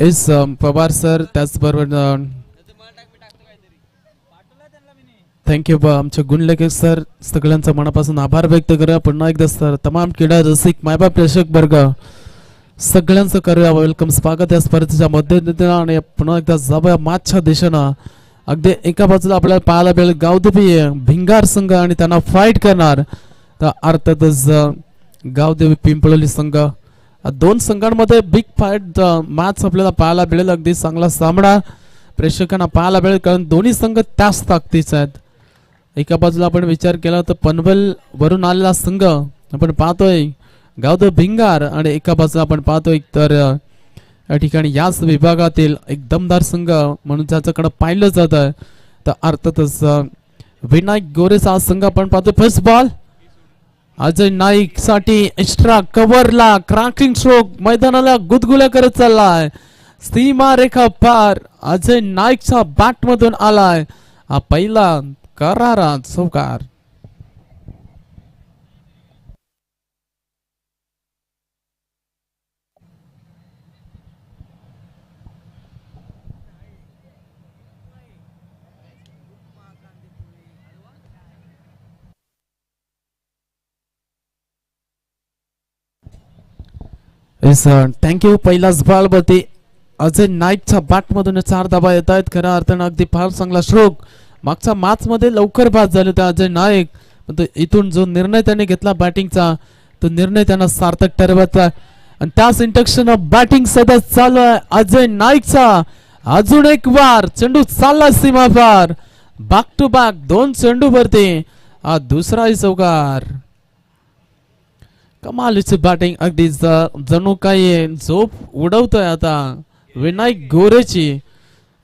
S Pawar sir, त्याचबरोबर thank you आमचे गुणलेखक sir, सगळ्यांचा मनापासून आभार व्यक्त करूया. पुन्हा एकदा सर तमाम क्रीडा रसिक मायबाप प्रेक्षक वर्ग सगळ्यांचं करूया वेलकम, स्वागत या स्पर्धेच्या मध्यदिना. आणि पुन्हा एकदा जाऊया मागच्या दिशेनं. अगदी एका बाजूला आपल्याला पाहायला मिळेल गावदेवी भिंगार संघ आणि त्यांना फाईट करणार, तर अर्थातच गावदेवी पिंपळवली संघ. दोन संघांमध्ये बिग फाईट मॅच आपल्याला पाहायला मिळेल. अगदी चांगला सामना प्रेक्षकांना पाहायला मिळेल, कारण दोन्ही संघ त्याच ताकदीचे आहेत. एका बाजूला आपण विचार केला तर पनवेल वरून आलेला संघ आपण पाहतोय गावदेवी भिंगार, आणि एका बाजूला आपण पाहतोय तर या ठिकाणी याच विभागातील एक दमदार संघ म्हणून ज्याच्याकडे पाहिलं जात आहे, तर अर्थातच विनायक गोरेचा संघ आपण पाहतोय. फर्स्ट बॉल अजय नाईक साठी एक्स्ट्रा कव्हरला क्रॅकिंग स्ट्रोक मैदानाला गुदगुल्या करत चाललाय. सीमा रेखा पार अजय नाईकच्या बॅट मधून आलाय हा पहिला करारा चौकार. थँक्यू. पहिलाच बॉल वरती अजय नाईकच्या बॅट मधून 4 धावा येत आहेत. खऱ्या अर्थानं अगदी फार चांगला स्ट्रोक. मागच्या मॅच मध्ये लवकर बाद झाले होते अजय नाईक, पण इथून जो निर्णय त्याने घेतला बॅटिंगचा, तो निर्णय त्यांना सार्थक ठरवायचा. आणि त्याच इंडक्शन बॅटिंग सध्या चालू आहे अजय नाईकचा. अजून एक वार चेंडू चालला सीमा पार. बॅक टू बॅक 2 चेंडू वरती हा दुसराही चौकार. कमालीची बॅटिंग, अगदी जणू काही झोप उडवतोय आता विनायक गोरेची.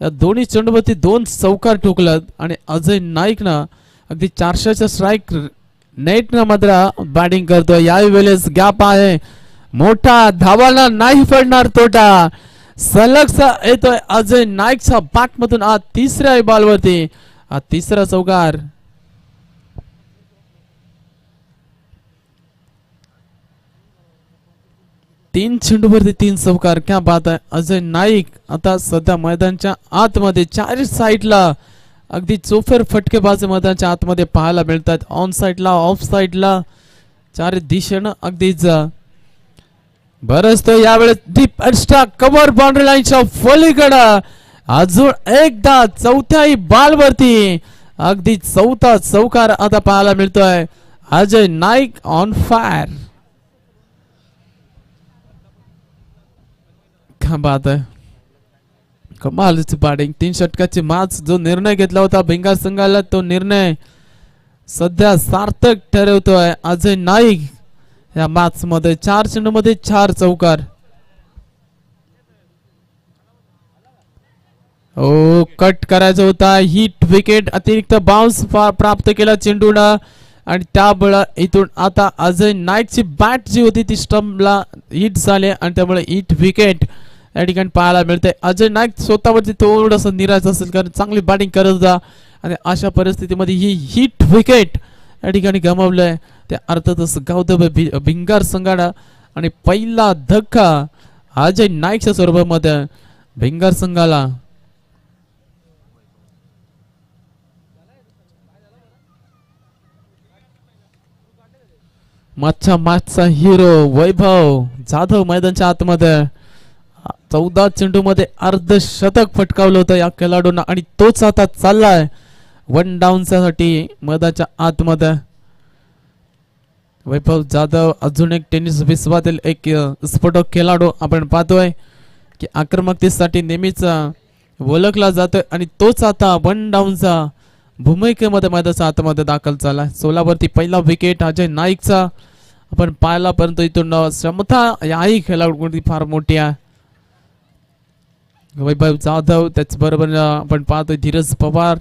या दोन्ही चेंडूवरती 2 चौकार ठोकलात आणि अजय नाईक ना अगदी 400च्या स्ट्राईक नेट न मात्र बॅटिंग करतोय. यावेळेस गॅप आहे मोठा, धावाला नाही पडणार तोटा. सलगचा येतोय अजय नाईकच्या बॅट मधून आज तिसऱ्या बॉल वरती हा तिसरा चौकार. तीन चेंडूवरती 3 चौकार. क्या बात आहे. अजय नाईक आता सध्या मैदानच्या आतमध्ये 4 साईडला अगदी चोफेर फटकेबाज मैदानच्या आतमध्ये पाहायला मिळतात. ऑन साईडला, ऑफ साईडला, 4 दिशेनं अगदीच बरंच तो यावेळेस डीप एक्स्ट्रा कव्हर बाउंड्री लाईनच्या पलीकडे अजून एकदा चौथ्याही बॉल वरती अगदी चौथा चौकार आता पाहायला मिळतोय. Ajay Naik on fire. क्या बात आहे. कमालीची बॅटिंग. 3 षटकाची मॅच जो निर्णय घेतला होता भिंगार संघाला, तो निर्णय सध्या सार्थक ठरवतोय अजय नाईक. या मॅच मध्ये 4 चेंडू मध्ये 4 चौकार. ओ कट करायचा होता. हिट विकेट, अतिरिक्त बाउन्स प्राप्त केला चेंडूला, आणि त्यामुळे इथून आता अजय नाईकची बॅट जी होती ती स्टंपला हिट झाली आणि त्यामुळे हिट विकेट या ठिकाणी पाहायला मिळते. अजय नाईक स्वतःवरती थोडंसं निराश असेल, कारण चांगली बॅटिंग करत होता आणि अशा परिस्थितीमध्ये ही हिट विकेट या ठिकाणी गमावलंय. त्या अर्थातच गावदेवी भिंगार संघाला आणि पहिला धक्का अजय नाईकच्या स्वरूपामध्ये भिंगार संघाला. मागचा हिरो वैभव जाधव मैदानच्या आतमध्ये 14 चेंडू मध्ये अर्धशतक फटकावलं होतं या खेळाडूंना, आणि तोच आता चाललाय 1 डाऊन साठी मैदानाच्या आतमध्ये. वैभव जाधव अजून एक टेनिस विश्वातील एक स्फोटक खेळाडू आपण पाहतोय की आक्रमकतेसाठी नेहमीच ओळखला जातोय, आणि तोच आता 1 डाऊनचा भूमिकेमध्ये मैदानाच्या आतमध्ये दाखल झालाय. 16 वरती पहिला विकेट अजय नाईकचा आपण पाहिला, परंतु इथून क्षमता याही खेळाडूंची फार मोठी आहे. वैभव जाधव, त्याचबरोबर आपण पाहतोय धीरज पवार.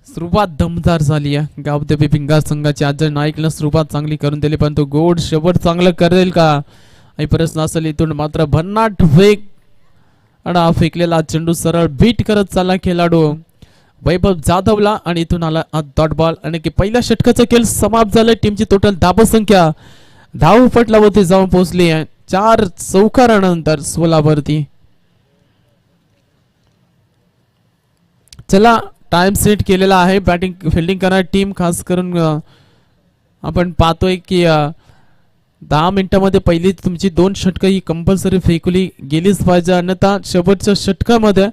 सुरुवात दमदार झाली आहे गावदेवी भिंगार संघाची. अजय नाईकला सुरुवात चांगली करून दिली, पण तो गोड शेवट चांगलं करेल का हे प्रश्न असेल. इथून मात्र भन्नाट वेग आणि फेकलेला चेंडू सरळ बीट करत चालला खेळाडू वैभव जाधवला, आणि इथून आला डॉट बॉल. आणि की पहिल्या षटकाचा खेळ समाप्त झाला. टीमची टोटल धाबा संख्या धावपटलावरती जाऊन पोहोचली आहे 4 चौकारानंतर 16 वरती. चला टाइम सेट केलेला आहे बॅटिंग फिल्डिंग करणारी टीम खास करून आपण पाहतोय की 10 मिनिटांमध्ये पहिली तुमची 2 षटकं ही कंपल्सरी फेकली गेलीच पाहिजे, अन्यथा शेवटच्या षटकामध्ये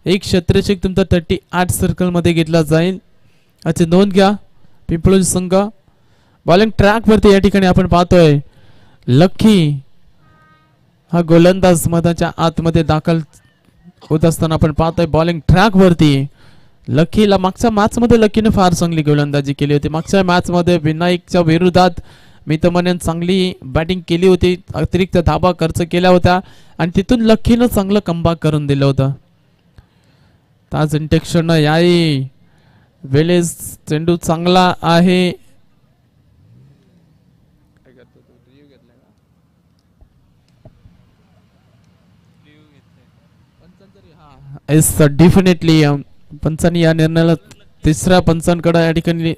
एक क्षेत्ररक्षक तुमचा 38 सर्कल मध्ये घेतला जाईल याची नोंद घ्या. पिंपळूण संघ बॉलिंग ट्रॅक वरती या ठिकाणी आपण पाहतोय लकी हा गोलंदाज मधाच्या आतमध्ये दाखल होत असताना आपण पाहतोय बॉलिंग ट्रॅक वरती लकीला. मागच्या मॅच मध्ये लकीने फार चांगली गोलंदाजी केली होती. मागच्या मॅच मध्ये विनायकच्या विरोधात मी तर म्हणेन चांगली बॅटिंग केली होती, अतिरिक्त धाबा खर्च केला होता आणि तिथून लकीनं चांगलं कमबॅक करून दिलं होतं. ताज इंटेक्शन याही वेळेस चेंडू चांगला आहे. डेफिनेटली पंचांनी या निर्णयाला तिसऱ्या पंचांकडे या ठिकाणी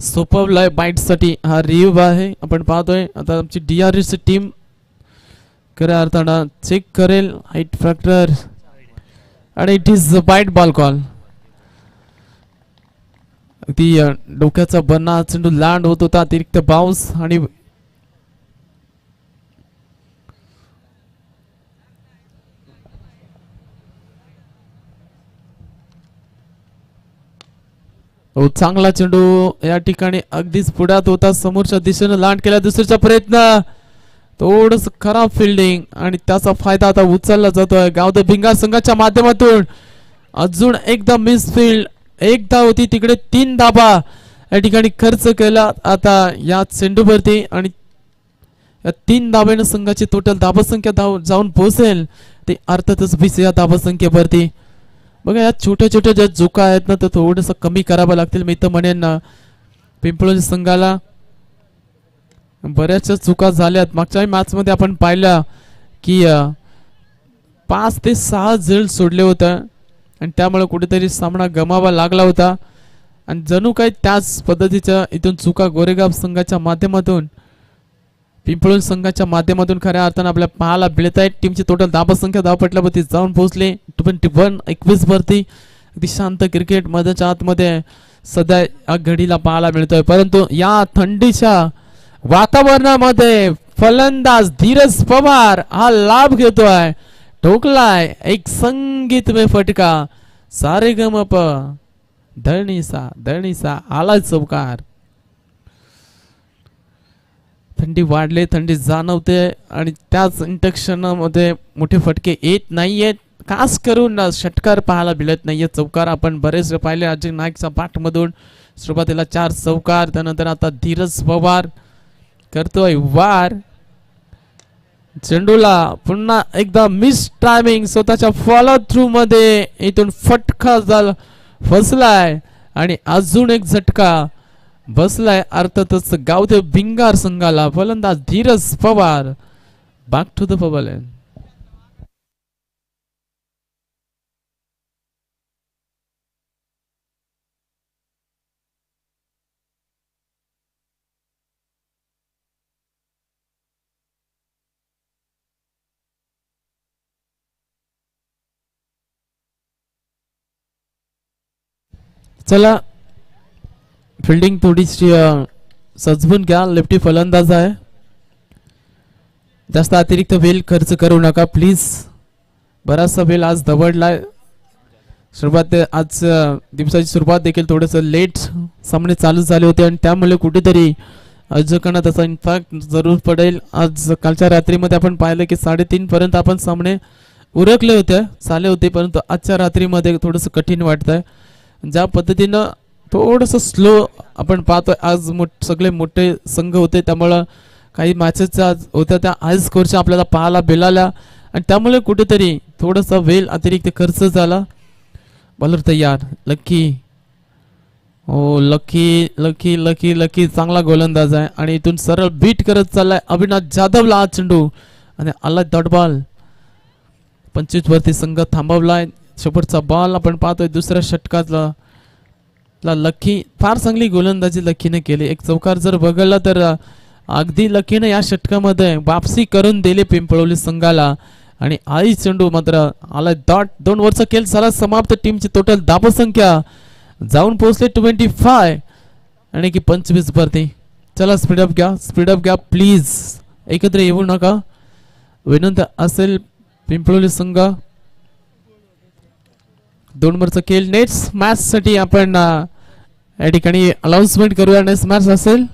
सोपवलाय बाईट साठी हा रिव्ह आहे. आपण पाहतोय आता आमची DRS टीम खऱ्या अर्थानं चेक करेल हाईट फॅक्टर आणि इट इज बाईट बॉल कॉल. ती डोक्याचा बन्ना चेंडू लँड होत होता, अतिरिक्त बाउन्स आणि चांगला चेंडू या ठिकाणी अगदीच पुढ्यात होता, समोरच्या दिशेने लँड केला. दुसऱ्याचा प्रयत्न थोडस खराब फिल्डिंग आणि त्याचा फायदा आता उचलला जातोय गावदे भिंगार संघाच्या माध्यमातून. अजून एकदा मिस फील्ड, एकदा होती तिकडे 3 धाबा या ठिकाणी खर्च केला आता या चेंडूवरती आणि या 3 धाब्याने संघाची टोटल धाबा संख्या जाऊन पोहोचेल ते अर्थातच 20 या धाबा संख्येवरती. बघा या छोट्या छोट्या ज्या चुका आहेत ना तर थोडंसं कमी करावं लागतील. मी तर म्हणेन ना पिंपळूण संघाला बऱ्याचशा चुका झाल्यात. मागच्या मॅच मध्ये आपण पाहिलं की 5 ते 6 झेल सोडले होते आणि त्यामुळे कुठेतरी सामना गमावा लागला होता आणि जणू काही त्याच पद्धतीच्या इथून चुका गोरेगाव संघाच्या माध्यमातून पिंपळूण संघाच्या माध्यमातून खऱ्या अर्थानं आपल्या पाहायला मिळत आहेत. टीमची टोटल धाबा संख्या धावपटलावरती जाऊन पोहोचले 21 वरती. अगदी शांत क्रिकेट मध्येच्या आतमध्ये सध्या या घडीला पाहायला मिळतोय, परंतु या थंडीच्या वातावरणामध्ये फलंदाज धीरज पवार हा लाभ घेतोय. ठोकलाय एक संगीतमय फटका, सारे गमप धरणीसा आला चौकार. थंडी वाढले, थंडी जाणवते आणि त्याच इंटक्शनमध्ये मोठे फटके येत नाहीयेत. खास करून षटकार पाहायला मिळत नाहीये. चौकार आपण बरेच पाहिले. अजय नाईकच्या पाठमधून सुरुवातीला 4 चौकार, त्यानंतर आता धीरज पवार करतोय वार. चेंडूला पुन्हा एकदा मिस टायमिंग, स्वतःच्या फॉलो थ्रू मध्ये इथून फटका झाला, फसलाय आणि अजून एक झटका बसलाय अर्थातच गावदेव भिंगार संघाला. फलंदाज Dhiraj Pawar back to the pavilion. चला फिल्डिंग थोडीशी सजवून घ्या. लेफ्टी फलंदाज आहे, जास्त अतिरिक्त वेळ खर्च करू नका प्लीज. बराचसा वेळ आज दवडलाय. आज दिवसाची सुरुवात देखील थोडस लेट सामने चालू झाले होते आणि त्यामुळे कुठेतरी आयोजकांना त्याचा इम्पॅक्ट जरूर पडेल. आज कालच्या रात्रीमध्ये आपण पाहिलं की 3:30 पर्यंत आपण सामने उरकले होते चालले होते, परंतु आजच्या रात्रीमध्ये थोडस कठीण वाटतंय. ज्या पद्धतीनं थोडस स्लो आपण पाहतोय, आज सगळे मोठे संघ होते त्यामुळं काही मॅचेस होत्या त्या हाय स्कोरच्या आपल्याला पाहायला मिळाल्या आणि त्यामुळे कुठेतरी थोडासा वेळ अतिरिक्त खर्च झाला. बॉलर तयार लकी. हो लकी लकी लकी लकी चांगला गोलंदाज आहे आणि इथून सरळ बीट करत चाललाय अविनाश जाधवला हा चेंडू आणि आला डॉट बॉल. 25 वरती संघ थांबवलाय. शेवटचा बॉल आपण पाहतोय दुसऱ्या षटकातला लकी. फार चांगली गोलंदाजी लकीने केली. एक चौकार जर बघितला तर अगदी लकीने या षटकामध्ये वापसी करून दिली पिंपळवली संघाला आणि आई चेंडू मात्र आला डॉट 2 ओव्हरचा खेळ झाला समाप्त. टीमची टोटल धावसंख्या जाऊन पोहोचले 25 आणि की 25 वरती. चला स्पीडअप घ्या प्लीज, एकत्र येऊ नका विनंती असेल. पिंपळवली संघ 2 ओव्हरचा खेळ. नेक्स्ट मॅच साठी आपण या ठिकाणी अनाउन्समेंट करूया. नेक्स्ट मॅच असेल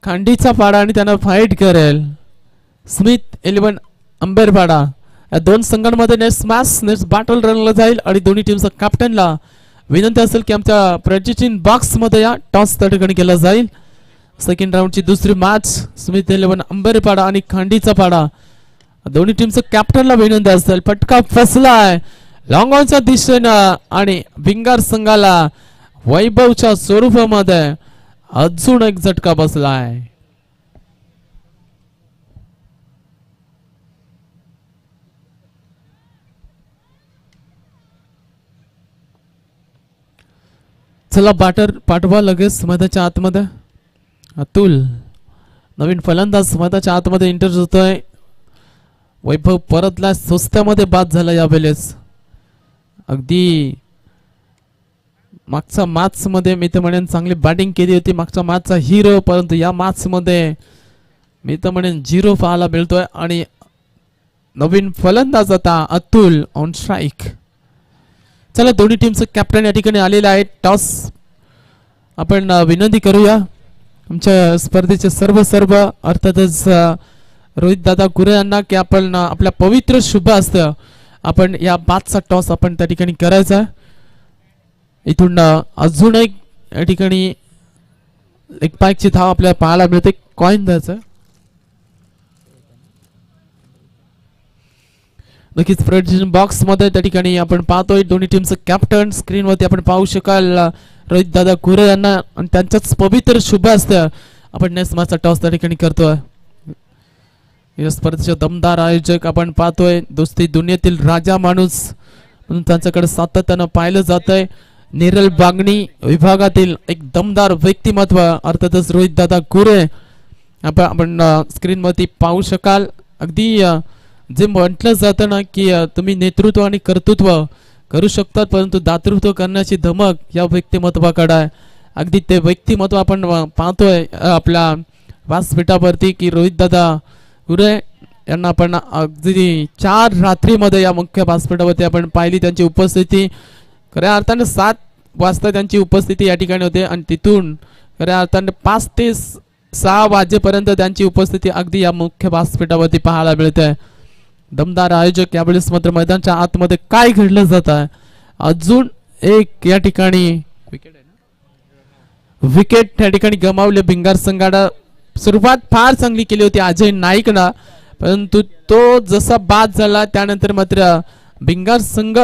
खांडीचा पाडा आणि त्यांना फाईट करेल स्मिथ 11 अंबेरपाडा. या 2 संघांमध्ये नेक्स्ट बॅटल रनला जाईल आणि दोन्ही टीमचा कॅप्टनला विनंती असेल की आमच्या प्रॅक्टिसिंग बॉक्स मध्ये या. टॉस त्या ठिकाणी केला जाईल. सेकंड राऊंडची दुसरी मॅच स्मिथ 11 अंबेरपाडा आणि खांडीचा पाडा दोन्ही टीमचं कॅप्टनला विनंती असेल. फटका फसलाय लॉंग ऑनच्या दिशेनं आणि भिंगार संघाला वैभवच्या स्वरूपामध्ये अजून एक झटका बसलाय. चला बॅटर पाठवा लगेच मैदानाच्या आतमध्ये. अतुल नवीन फलंदाज मैदानाच्या आतमध्ये एंटर होतोय. वैभव परतला, स्वस्त्यामध्ये बाद झाला यावेळेस. अगदी मागच्या मॅच मध्ये मी तर म्हणेन चांगली बॅटिंग केली होती, मागच्या मॅचचा हिरो, परंतु या मॅच मध्ये मी तर म्हणेन 0 पाहायला मिळतोय. आणि नवीन फलंदाज आता अतुल ऑन स्ट्राईक. चला दोन्ही टीमचं कॅप्टन या ठिकाणी आलेलं आहे. टॉस आपण विनंती करूया आमच्या स्पर्धेचे सर्व अर्थातच रोहित दादा गुरे यांना की आपण आपल्या पवित्र शुभ असतं आपण या बादचा टॉस आपण त्या ठिकाणी करायचा. इथून अजून एक या ठिकाणी एक पायची धाव आपल्याला पाहायला मिळते. कॉइन द्यायचं नक्कीच. प्रेडिक्शन बॉक्स मध्ये त्या ठिकाणी आपण पाहतोय दोन्ही टीमचं कॅप्टन स्क्रीन वरती आपण पाहू शकाल रोहित दादा गुरे यांना आणि त्यांच्याच पवित्र शुभ असतं आपण नेक्स्ट मॅचचा टॉस त्या ठिकाणी करतोय. या स्पर्धेचे दमदार आयोजक आपण पाहतोय दोस्ती दुनियेतील राजा माणूस म्हणून त्यांच्याकडे सातत्यानं पाहिलं जातंय. नेरल बागणी विभागातील एक दमदार व्यक्तिमत्व अर्थातच रोहित दादा गुरे आपण स्क्रीन वरती पाहू शकाल. अगदी जे म्हटलं जातं ना की तुम्ही नेतृत्व आणि कर्तृत्व करू शकतात परंतु दातृत्व करण्याची धमक या व्यक्तिमत्वाकडे आहे. अगदी ते व्यक्तिमत्व आपण पाहतोय आपल्या व्यासपीठावरती की रोहित दादा गुरे यांना आपण अगदी 4 रात्रीमध्ये या मुख्य व्यासपीठावरती आपण पाहिली त्यांची उपस्थिती. खऱ्या अर्थाने 7 वाजता त्यांची उपस्थिती या ठिकाणी होते आणि तिथून खऱ्या अर्थाने 5 ते 6 वाजेपर्यंत त्यांची उपस्थिती अगदी या मुख्य व्यासपीठावरती पाहायला मिळते. दमदार आयोजक यावेळेस मात्र मैदानाच्या आतमध्ये काय घडलं जात आहे. अजून एक या ठिकाणी विकेट या ठिकाणी गमावले भिंगार संघाला. सुरुवात फार चांगली केली होती अजय नाईकना परंतु तो जसा बाद झाला त्यानंतर मात्र भिंगार संघ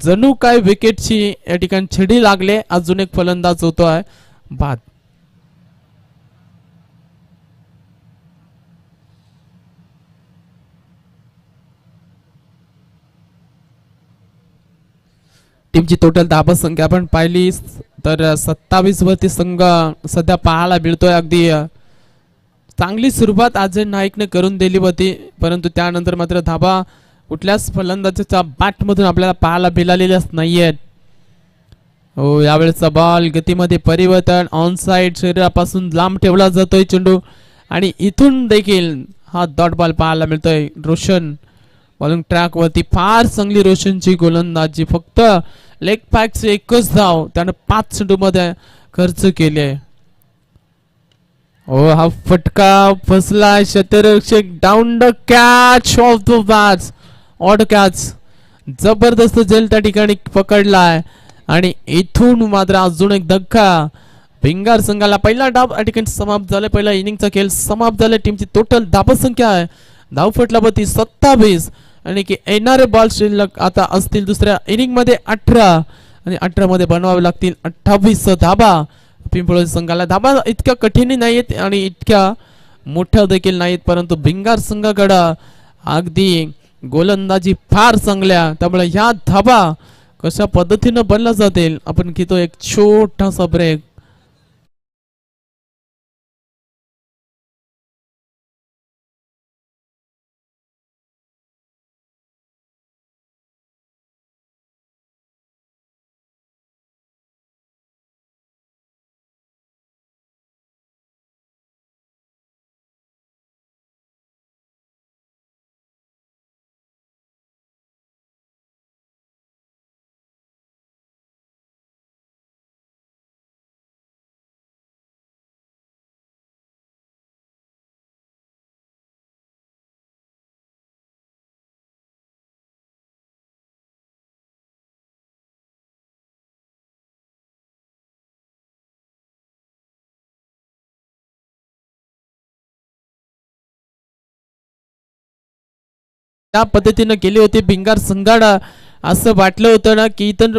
जणू काय विकेटची या ठिकाणी छेडी लागले. अजून एक फलंदाज होतोय बाद. टीमची टोटल धाबा संख्या आपण पाहिली तर 27 वरती संघ सध्या पाहायला मिळतोय. अगदी चांगली सुरुवात अजय नाईकने करून दिली होती परंतु त्यानंतर मात्र धाबा कुठल्याच फलंदाजाच्या बॅट मधून आपल्याला पाहायला मिळालेल्याच नाहीयेत. हो यावेळेचा बॉल गतीमध्ये परिवर्तन ऑन साइड शरीरापासून लांब ठेवला जातोय चेंडू आणि इथून देखील हा डॉट बॉल पाहायला मिळतोय. रोशन बॉलिंग ट्रॅक वरती फार चांगली रोशनची गोलंदाजी. फक्त लेग पॅकचे 1च धाव त्याने 5 चेंडू मध्ये खर्च केले. ओ हा फटका फसला. शतरक्षक down the catch of the match. Odd catch जबरदस्त जेल त्या ठिकाणी पकडलाय आणि इथून मात्र अजून एक धक्का भिंगार संघाला. पहिला डाव या ठिकाणी समाप्त झाला. पहिला इनिंगचा खेळ समाप्त झाला. टीमची टोटल धावसंख्या आहे धावफटलावरती 27 आणि की येणारे बॉल शिल्लक आता असतील दुसऱ्या इनिंग मध्ये 18 आणि 18 मध्ये बनवावे लागतील 28 धाबा. पिंपळवली संघाला धाबा इतक्या कठीण नाहीत आणि इतक्या मोठ्या देखील नाहीत परंतु भिंगार संघाकडे अगदी गोलंदाजी फार चांगल्या त्यामुळे ह्या धाबा कशा पद्धतीने बनला जातील आपण घेतो एक छोटासा ब्रेक. त्या पद्धतीनं केली होती भिंगार संघाला. असं वाटलं होतं ना की इथं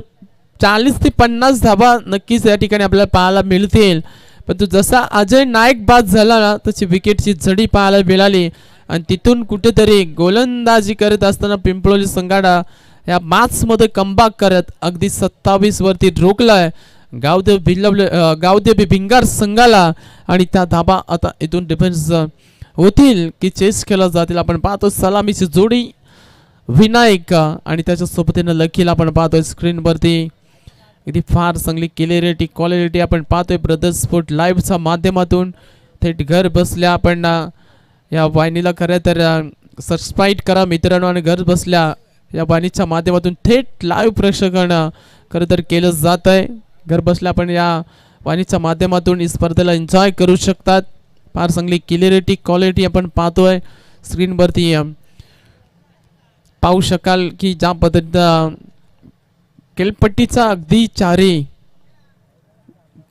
40 ते 50 धाबा नक्कीच या ठिकाणी आपल्याला पाहायला मिळतील, परंतु जसा अजय नाईक बाद झाला ना तशी विकेटची झडी पाहायला मिळाली आणि तिथून कुठेतरी गोलंदाजी करत असताना पिंपळोली संघाडा या मॅचमध्ये कमबॅक करत अगदी 27 वरती रोखलाय गावदेवी भिंगार संघाला. आणि त्या धाबा आता इथून डिफेन्स होतील की चेस केला जातील. आपण पाहतो सलामीची जोडी विनायक आणि त्याच्या सोबतीनं लकीला आपण पाहतोय स्क्रीनवरती. अगदी फार चांगली क्लिअरिटी आपण पाहतोय ब्रदर स्पोर्ट लाईव्हच्या माध्यमातून. थेट घर बसल्या आपण या वाहिनीला खरं तर सबस्क्राईब करा मित्रांनो, आणि घर बसल्या या वाहिनीच्या माध्यमातून थेट लाईव्ह प्रेक्षण खरं तर केलं जात आहे. घर बसल्या आपण या वाहिनीच्या माध्यमातून ही स्पर्धेला एन्जॉय करू शकतात. फार चांगली क्लिअरिटी आपण पाहतोय स्क्रीनवरती. पाहू शकाल की ज्या पद्धतीनं केलपट्टीचा अगदी चारी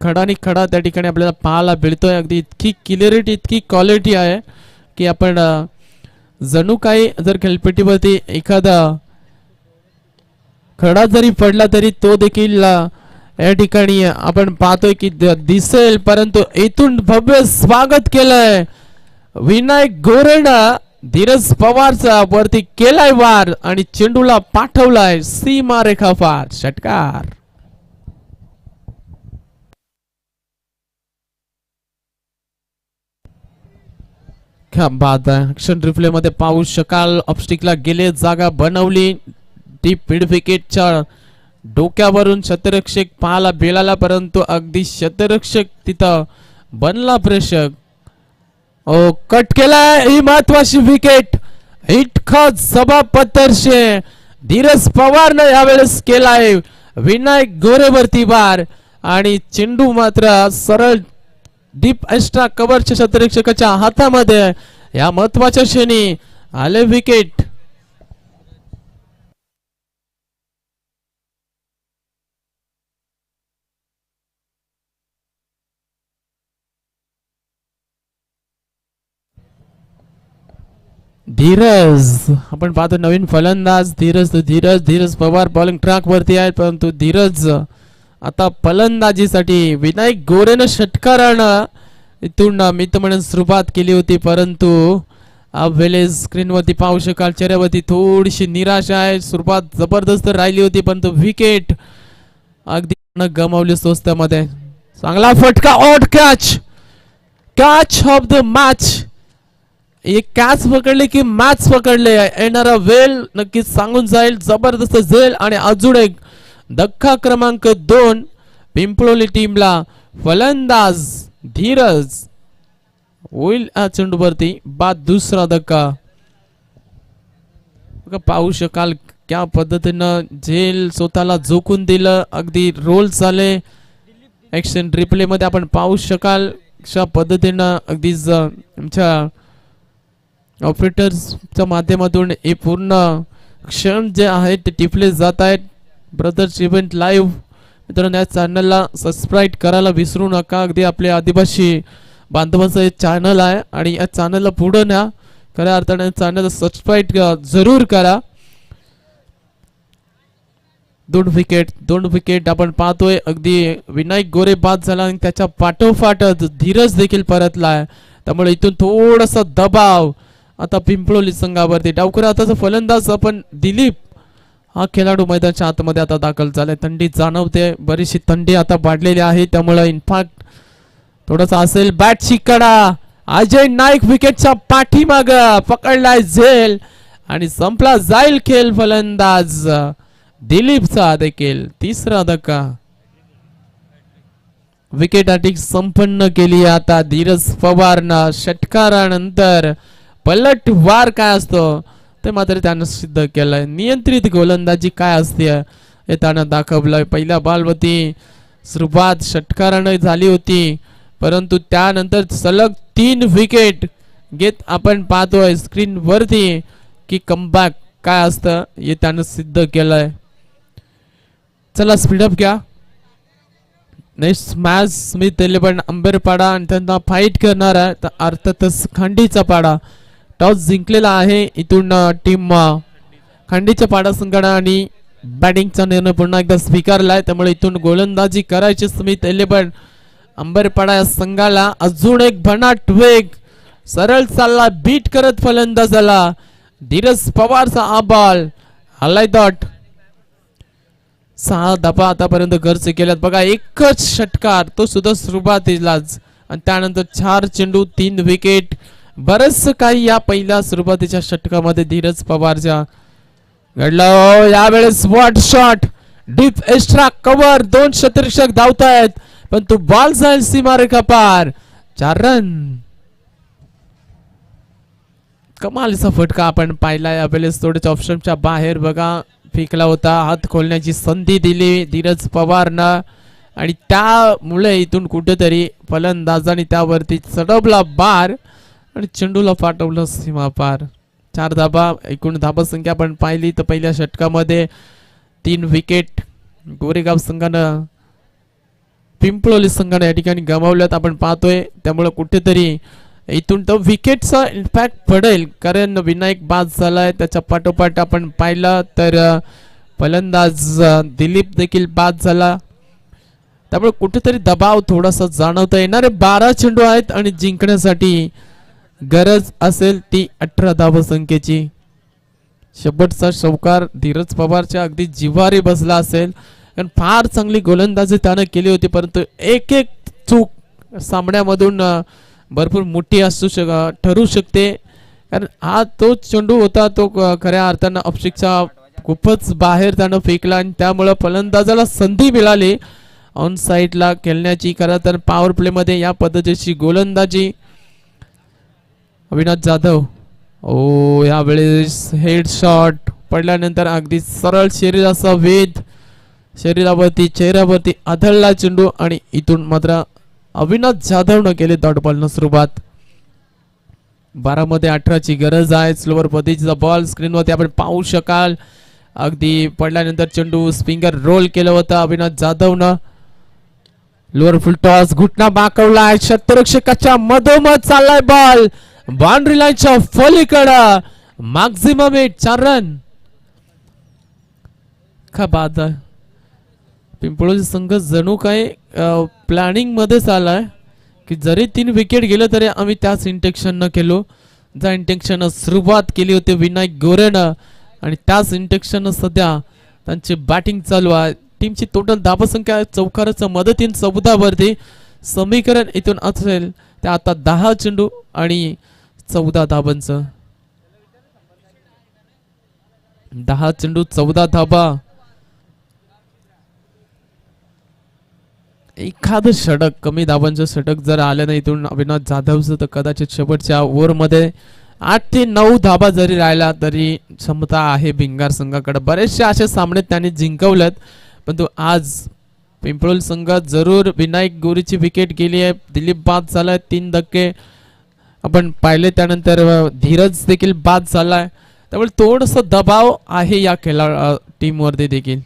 खडानी खडा त्या ठिकाणी आपल्याला पाहायला मिळतोय. अगदी इतकी क्लिअरिटी इतकी क्वालिटी आहे की आपण जणू काही जर खेळपट्टीवरती एखादा खडा जरी पडला तरी तो देखील या ठिकाणी आपण पाहतोय की दिसेल. परंतु इथून भव्य स्वागत केलंय विनायक गोरेनं. धीरज पवारचा वरती केलाय वार आणि चेंडूला पाठवलाय सीमा रेखा पार. षटकार. क्या बात आहे. ऍक्शन रिप्ले मध्ये पाहू शकाल ऑब्स्टिकला गेले जागा बनवली. डीप मिड विकेटच्या डोक्यावरून शतरक्षक पाहायला मिळाला, परंतु अगदी शतरक्षक तिथं बनला प्रेक्षक. ओ कट केलाय. ही महत्वाची विकेट इतका जबाबदारशे धीरज पवारनं यावेळेस केलाय विनायक गोरेवरती वार आणि चेंडू मात्र सरळ डीप एक्स्ट्रा कव्हरच्या शतरक्षकाच्या हातामध्ये. या महत्वाच्या क्षणी आले विकेट. धीरज आपण पाहतो नवीन फलंदाज धीरज पवार बॉलिंग ट्रॅक वरती आहे, परंतु धीरज आता फलंदाजीसाठी विनायक गोरेनं षटकारानं इथून मित म्हणून सुरुवात केली होती, परंतु वेळेस स्क्रीनवरती पाहू शकाल चेहऱ्यावरती थोडीशी निराशा आहे. सुरुवात जबरदस्त राहिली होती, परंतु विकेट अगदी गमावली स्वस्तामध्ये. चांगला फटका out catch of the match. एक कॅच पकडले की मॅच पकडले. येणारा वेळ नक्कीच सांगून जाईल. जबरदस्त झेल आणि अजून एक धक्का क्रमांक 2 पिंपळोली टीमला. फलंदाज धीरज होईल चेंडूवरती बाद दुसरा धक्का. पाहू शकाल क्या पद्धतीनं झेल स्वतःला झोकून दिलं. अगदी रोल झाले. ऍक्शन रिप्ले मध्ये आपण पाहू शकाल अशा पद्धतीनं अगदीच आमच्या ऑपरेटर्सच्या माध्यमातून हे पूर्ण क्षण जे आहेत ते टिपले जात आहेत. ब्रदर्स इव्हेंट लाईव्ह मित्रांनो या चॅनलला सबस्क्राईब करायला विसरू नका. अगदी आपले आदिवासी बांधवांचं हे चॅनल आहे आणि या चॅनलला पुढे न्या. खऱ्या अर्थाने चॅनलला सबस्क्राईब जरूर करा. दोन विकेट आपण पाहतोय. अगदी विनायक गोरे बाद झाला आणि त्याच्या पाठोपाठ धीरज देखील परतलाय. त्यामुळे इथून थोडासा दबाव आता पिंपळोली संघावरती. डावखुरा आताचा फलंदाज आपण दिलीप हा खेळाडू मैदानाच्या आतमध्ये आता दाखल झालाय. थंडी जाणवते. बरीचशी थंडी आता वाढलेली आहे, त्यामुळे इनफॅक्ट थोडासा असेल. बॅटची कडा अजय नाईक विकेटच्या पाठीमाग पकडलाय झेल आणि संपला जाईल खेळ. फलंदाज दिलीपचा देखील तिसरा धक्का. विकेट अटीक संपन्न केली आता धीरज पवारनं. षटकारानंतर पलट वार काय असतो ते मात्र त्यानं सिद्ध केलंय. नियंत्रित गोलंदाजी काय असते हे त्यानं दाखवलंय. पहिल्या बॉलवरती सुरुवात षटकारानं झाली होती, परंतु त्यानंतर सलग 3 विकेट घेत आपण पाहतोय स्क्रीन वरती की कमबॅक काय असतं हे त्यानं सिद्ध केलंय. चला स्पीडअप घ्या. नेक्स्ट मॅच स्मिथ इलेव्हन अंबेरपाडा आणि त्यांना फाईट करणार आहे, अर्थातच खंडीचा पाडा टॉस जिंकलेला आहे. इथून टीम खांडीच्या पाडा संघाने आणि बॅटिंगचा निर्णय पुन्हा एकदा स्वीकारलाय. त्यामुळे इथून गोलंदाजी करायची स्मिथ 11 अंबरपाडा या संघाला. अजून एक भन्नाट वेग, सरळ चालला बीट करत फलंदाजाला. धीरज पवारचा हा बॉल आलाय डॉट. 6 धाबा आतापर्यंत खर्च केल्यात बघा. एकच षटकार, तो सुद्धा सुरुवातीलाच, आणि त्यानंतर 4 चेंडू 3 विकेट. बरंच काही या पहिल्या सुरुवातीच्या षटकामध्ये धीरज पवारच्या घडलं. यावेळेस what shot, deep extra cover, 2 शतरक्षक धावतायत पण तो बॉल जाईल सीमारेखा पार. 4 रन. कमालीचा फटका आपण पाहिला. यावेळेस थोड्याच ऑप्शनच्या बाहेर बघा फेकला होता. हात खोलण्याची संधी दिली धीरज पवारनं आणि त्यामुळे इथून कुठेतरी फलंदाजाने त्यावरती चढवला बार आणि चेंडूला पाठवलं सीमा पार. 4 धाबा. एकूण धाबा संख्या आपण पाहिली तर पहिल्या षटकामध्ये 3 विकेट गोरेगाव संघानं पिंपळोली संघाने या ठिकाणी गमावल्यात आपण पाहतोय. त्यामुळे कुठेतरी इथून तर विकेटचा इम्पॅक्ट पडेल, कारण विनायक बाद झालाय. त्याच्या पाठोपाठ आपण पाहिलं तर फलंदाज दिलीप देखील बाद झाला. त्यामुळे कुठेतरी दबाव थोडासा जाणवता. येणारे 12 चेंडू आहेत आणि जिंकण्यासाठी गरज असेल ती 18 धावा संख्येची. शेवटचा षटकार धीरज पवारच्या अगदी जिव्हारी बसला असेल, कारण फार चांगली गोलंदाजी त्यानं केली होती, परंतु एक चूक सामन्यामधून भरपूर मोठी ठरू शकते. कारण हा तो चेंडू होता तो खऱ्या अर्थानं ऑफस्टिकच्या खूपच बाहेर त्यानं फेकला आणि त्यामुळे फलंदाजाला संधी मिळाली ऑन साईडला खेळण्याची. खरं तर पॉवर प्ले मध्ये या पद्धतीची गोलंदाजी अविनाश जाधव. यावेळेस हेड शॉट पडल्यानंतर अगदी सरळ शरीराचा वेध, शरीरावरती चेहऱ्यावरती आदळला चेंडू आणि इथून मात्र अविनाश जाधवनं केले डॉट बॉलनं सुरुवात. 12 मध्ये 18 ची गरज आहे. स्लोवर पद्धतीचा बॉल स्क्रीनवरती आपण पाहू शकाल. अगदी पडल्यानंतर चेंडू स्पिंगर रोल केलं होतं अविनाश जाधवनं. लोअर फुल टॉस, घुटना बाकवलाय, शतरक्षकाच्या मधोमध चाललाय बॉल, बाउंड्री लाईनच्या पलीकडं. Maximum 4 run. का बाद आहे. पिंपळोली संघ जणू काय प्लॅनिंग मध्ये चाललाय की जरी 3 विकेट गेले तरी आम्ही त्याच इंटेन्शन न केलो, ज्या इंटेन्शन सुरुवात केली होती विनायक गोरेनं, आणि त्याच इंटेन्शन सध्या त्यांची बॅटिंग चालू आहे. टीमची टोटल धावसंख्या चौकाराच्या मदतीने 14 वरती. समीकरण इथून असेल ते आता 10 चेंडू आणि 14 धाबांचं. 10 चेंडू 14 धाबा. एखादं षटक, कमी धाबांचं षटक जर आलं नाही इथून अविनाश जाधवचं, तर कदाचित शेवटच्या ओव्हरमध्ये 8 ते 9 धाबा जरी राहिला तरी क्षमता आहे भिंगार संघाकडे. बरेचसे असे सामने त्यांनी जिंकवलेत, परंतु आज पिंपळोली संघात जरूर विनायक गोरेची विकेट गेली आहे, दिलीप बाद झालाय, 3 धक्के आपण पाहिले. त्यानंतर धीरज देखील बाद झालाय. त्यामुळे थोडंसं दबाव आहे या टीमवरती देखील.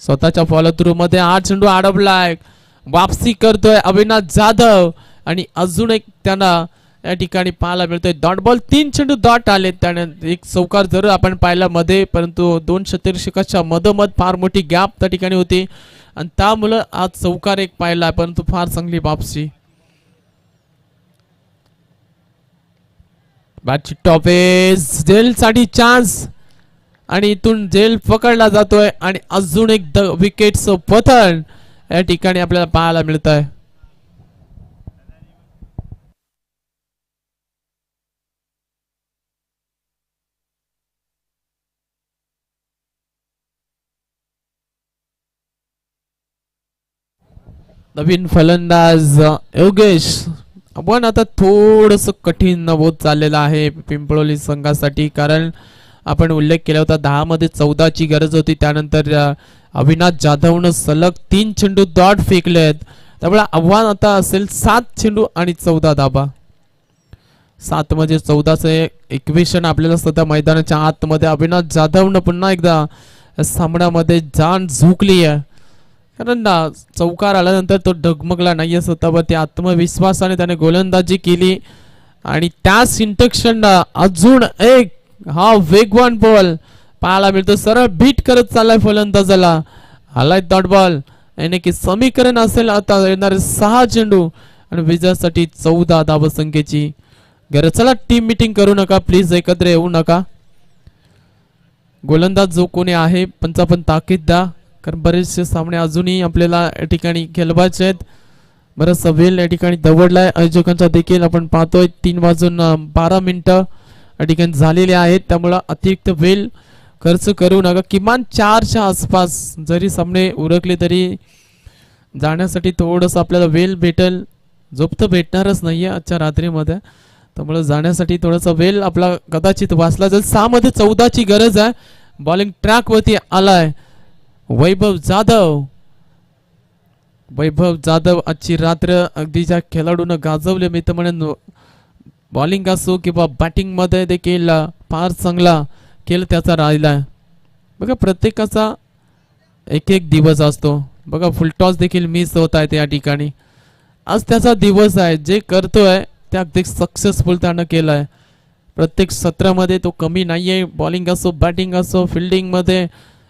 स्वतःच्या फॉलो थ्रू मध्ये 8 चेंडू अडवलाय, वापसी करतोय अविनाश जाधव आणि अजून एक त्यांना या ठिकाणी पाहायला मिळतोय डॉट बॉल. 3 चेंडू डॉट आले. त्याने एक चौकार जरूर आपण पाहिला मध्ये, परंतु 2 शतरक्षकाच्या मधोमध फार मोठी गॅप त्या ठिकाणी होती आणि त्यामुळे आज चौकार एक पाहिला, परंतु फार चांगली वापसी. बॅटची टॉपेज, जेल साठी चान्स आणि इथून जेल पकडला जातोय आणि अजून एक विकेटचं पतन या ठिकाणी आपल्याला पाहायला मिळत आहे. नवीन फलंदाज योगेश. आपण आता थोडस कठीण होत चाललेलं आहे पिंपळोली संघासाठी, कारण आपण उल्लेख केला होता 10 मध्ये 14 ची गरज होती. त्यानंतर अविनाश जाधवनं सलग 3 चेंडू डॉट फेकलेत. त्यामुळे आव्हान आता असेल 7 चेंडू आणि 14 धाबा. 7 मध्ये 14चे इक्वेशन आपल्याला सध्या मैदानाच्या आतमध्ये. अविनाश जाधवनं पुन्हा एकदा सामन्यामध्ये जान झुकली आहे, कारण चौकार आल्यानंतर तो डगमगला नाहीये, स्वतःवरती आत्मविश्वासाने त्याने गोलंदाजी केली आणि त्याच इंटक्शनला अजून एक हा वेगवान बॉल पाहायला मिळतो. सरळ बीट करत चाललाय फलंदाजाला. आलाय डॉट बॉल याने की समीकरण असेल आता येणारे 6 चेंडू आणि विजयासाठी 14 धावसंख्येची गरज. चला टीम मीटिंग करू नका प्लीज, एकत्र येऊ नका. गोलंदाज जो कोणी आहे पंचा पण ताकीद द्या, कारण बरेचसे सामने अजूनही आपल्याला या ठिकाणी खेळवायचे आहेत. बराचसा वेळ या ठिकाणी दवडलाय आयोजकांचा देखील. आपण पाहतोय 3:12 या ठिकाणी झालेले आहेत, त्यामुळे अतिरिक्त वेळ खर्च करू नका. किमान 4च्या आसपास जरी सामने उरकले तरी जाण्यासाठी थोडंसं आपल्याला वेळ भेटेल. झोप तर भेटणारच नाहीये आजच्या रात्रीमध्ये, त्यामुळे जाण्यासाठी थोडासा वेळ आपला कदाचित वाचला जाईल. 6 मध्ये 14ची गरज आहे. बॉलिंग ट्रॅक वरती आलाय वैभव जाधव. वैभव जाधव आजची रात्र अगदी ज्या खेळाडूनं गाजवले मी तर म्हणेन, बॉलिंग असो किंवा बॅटिंग मध्ये देखील फार चांगला खेळ त्याचा राहिलाय. बघा प्रत्येकाचा एक एक दिवस असतो. बघा फुलटॉस देखील मिस होत आहेत या ठिकाणी. आज त्याचा दिवस आहे. जे करतोय ते अगदी सक्सेसफुल त्यानं केलंय. प्रत्येक सत्रामध्ये तो कमी नाहीये. बॉलिंग असो बॅटिंग असो फिल्डिंग मध्ये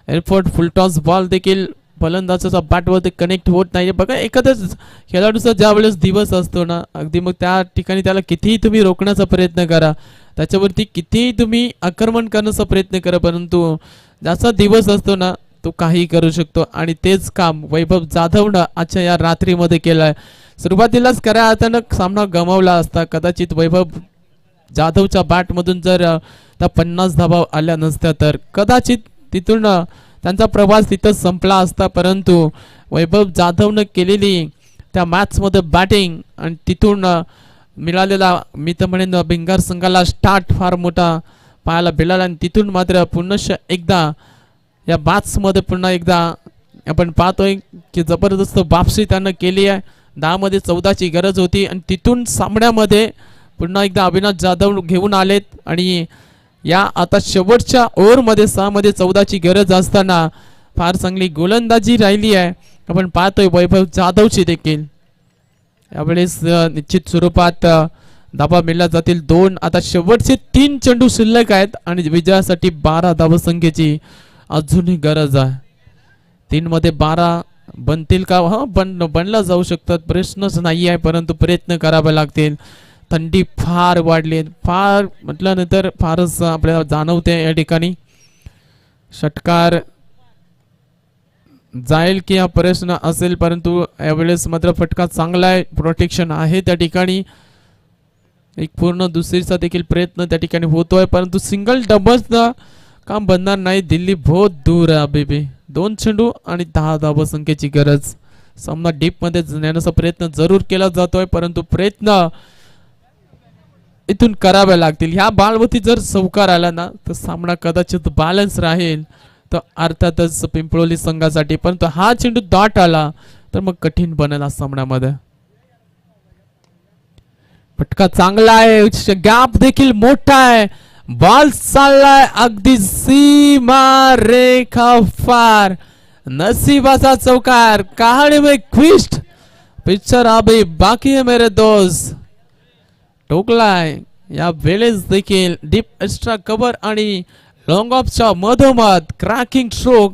एअरफोर्ट फुलटॉस बॉल देखील फलंदाजाचा बॅटवरती कनेक्ट होत नाहीये. बघा एखाद्याच खेळाडूचा ज्या वेळेस दिवस असतो ना, अगदी मग त्या ठिकाणी त्याला कितीही तुम्ही रोखण्याचा प्रयत्न करा, त्याच्यावरती कितीही तुम्ही आक्रमण करण्याचा प्रयत्न करा, परंतु ज्याचा दिवस असतो ना तो काही करू शकतो. आणि तेच काम वैभव जाधवनं आजच्या या रात्रीमध्ये केलंय. सुरुवातीलाच खऱ्या अर्थानं सामना गमावला असता. कदाचित वैभव जाधवच्या बॅटमधून जर त्या 50 धावा आल्या नसत्या तर कदाचित तिथून त्यांचा प्रवास तिथं संपला असता. परंतु वैभव जाधवनं केलेली त्या मॅचमध्ये बॅटिंग आणि तिथून मिळालेला मी तर म्हणेन भिंगार संघाला स्टार्ट फार मोठा पाहायला मिळाला. आणि तिथून मात्र पुनश्च एकदा या मॅचमध्ये पुन्हा एकदा आपण पाहतोय की जबरदस्त वापसी त्यानं केली आहे. 10 मध्ये 14ची गरज होती आणि तिथून सामन्यामध्ये पुन्हा एकदा अविनाश जाधव घेऊन आलेत. आणि या आता शेवटच्या ओव्हरमध्ये 6 मध्ये 14ची गरज असताना फार चांगली गोलंदाजी राहिली आहे. आपण पाहतोय वैभव जाधवची देखील. यावेळेस निश्चित स्वरूपात धावा मिळल्या जातील 2. आता शेवटचे 3 चेंडू शिल्लक आहेत आणि विजयासाठी 12 धावसंख्येची अजूनही गरज आहे. 3 मध्ये 12 बनतील का? हा बनला जाऊ शकतात, प्रश्नच नाही आहे, परंतु प्रयत्न करावे लागतील. थंडी फार वाढली, फार म्हटल्यानंतर फारच आपल्याला जाणवते या ठिकाणी. षटकार जाईल की हा प्रश्न असेल, परंतु यावेळेस मात्र फटका चांगला आहे, प्रोटेक्शन आहे त्या ठिकाणी. एक पूर्ण दुसरीचा देखील प्रयत्न त्या ठिकाणी होतोय, परंतु सिंगल डबल्सचा काम बनणार नाही. दिल्ली बहुत दूर आहे बेबी. 2 चेंडू आणि 10 धावसंख्येची गरज. सामना डीप मध्ये नेण्याचा प्रयत्न जरूर केला जातोय, परंतु प्रयत्न इथून करावे लागतील. ह्या बॉलवरती जर चौकार आला ना तर सामना कदाचित बॅलन्स राहील तर अर्थातच पिंपळोली संघासाठी, परंतु हा चेंडू डॉट आला तर मग कठीण बनेल सामन्यामध्ये. फटका चांगला आहे, गॅप देखील मोठा आहे. बॉल चाललाय अगदी सीमा रेखा फार. नसीबाचा चौकार. कहाणी में ट्विस्ट, पिक्चर अभी बाकी है मेरे दोस्त. टोकलाय या वेळेस देखील डीप एक्स्ट्रा कव्हर आणि लॉंग ऑफच्या मधोमध क्रॅकिंग स्ट्रोक.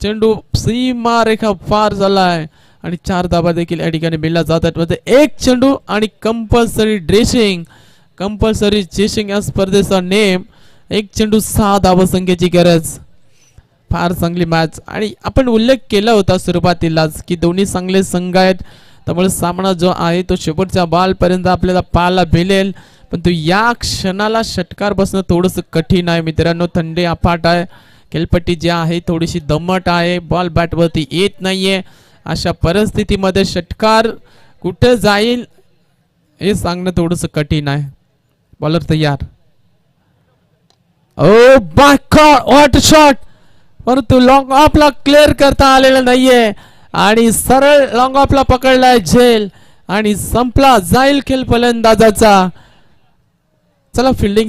चेंडू सीमा रेखा पार झालाय आणि 4 धावा देखील या ठिकाणी मिळल्या जातात. मध्ये 1 चेंडू आणि कंपल्सरी ड्रेसिंग, कंपल्सरी चेसिंग या स्पर्धेचा नेम. 1 चेंडू 6 धावसंख्येची गरज. फार चांगली मॅच. आणि आपण उल्लेख केला होता सुरुवातीलाच की दोन्ही चांगले संघ आहेत, त्यामुळे सामना जो आहे तो शेवटच्या बॉल पर्यंत आपल्याला पाहायला मिळेल. पण तो या क्षणाला षटकार बसणं थोडंसं कठीण आहे मित्रांनो. थंडी अफाट आहे, खेळपट्टी जी आहे थोडीशी दमट आहे, बॉल बॅटवरती येत नाहीये. अशा परिस्थितीमध्ये षटकार कुठे जाईल हे सांगणं थोडंसं कठीण आहे. बॉलर तयार. ओ बॅक व्हॉट शॉट, परंतु लॉंग ऑफला क्लिअर करता आलेला नाहीये आणि सरळ लॉंग ऑफला पकडलाय झेल आणि संपला जाईल खेळ फलंदाजाचा. चला फिल्डिंग